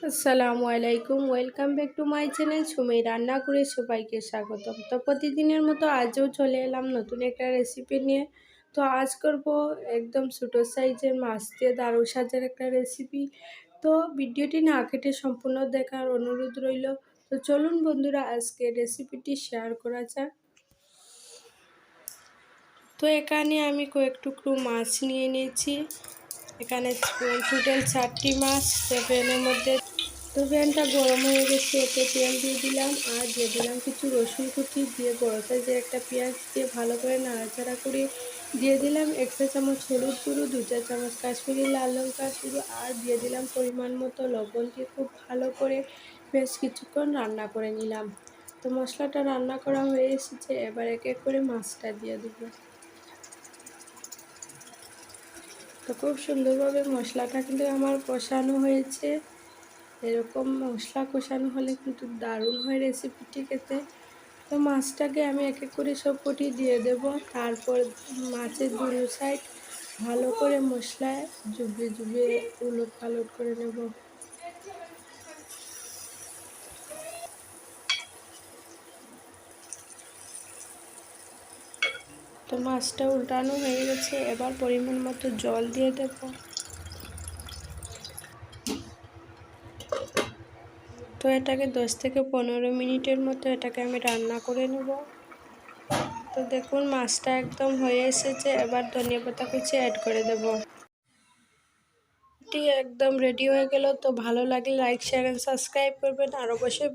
আসসালামু আলাইকুম, welcome back to my channel Sumi রান্না করে সবাইকে স্বাগতম। তো প্রতিদিনের মতো আজও চলে এলাম নতুন একটা রেসিপি নিয়ে। তো আজ করব একদম ছোটো সাইজের মাছ দিয়ে দারু সাজের একটা রেসিপি। তো ভিডিওটি না কেটে সম্পূর্ণ দেখার অনুরোধ রইল। তো চলুন বন্ধুরা, আজকে রেসিপিটি শেয়ার করা যাক। তো এখানে আমি কয়েক টুকরো মাছ নিয়ে নিয়েছি। এখানে টোটাল 4টি মাছ। প্যানের মধ্যে তো প্যানটা গরম হয়ে গেছে, এতে তেল দিয়ে দিলাম আর দিয়ে দিলাম কিছু রসুন কুচি, দিয়ে বড় সাইজের একটা পেঁয়াজ দিয়ে ভালো করে নাড়াচাড়া করে দিয়ে দিলাম 1 চা চামচ হলুদ গুঁড়ো, 2 চা চামচ কাশ্মীরি লাল লঙ্কার গুঁড়ো আর দিয়ে দিলাম পরিমাণ মতো লবণ দিয়ে খুব ভালো করে বেশ কিছুক্ষণ রান্না করে নিলাম। তো মশলাটা রান্না করা হয়ে এসেছে, এবার এক এক করে মাছটা দিয়ে দেবো। তো খুব সুন্দরভাবে মশলাটা কিন্তু আমার কষানো হয়েছে। এরকম মশলা কষানো হলে কিন্তু দারুণ হয় রেসিপিটি খেতে। তো মাছটাকে আমি এক এক করে সবকটি দিয়ে দেব। তারপর মাছের দুনো সাইড ভালো করে মশলায় ডুবিয়ে ডুবিয়ে উলট পালট করে নেব। তো মাছটা উল্টানো হয়ে গেছে, এবার পরিমাণ মতো জল দিয়ে দেব। তো এটাকে 10 থেকে 15 মিনিটের মতো এটাকে আমি রান্না করে নেব। তো দেখুন মাছটা একদম হয়ে এসেছে, এবার ধনিয়া পাতা কুচি অ্যাড করে দেব। একদম রেডি হয়ে গেল। তো ভালো লাগলে লাইক, শেয়ার এন্ড সাবস্ক্রাইব করবেন আর অবশ্যই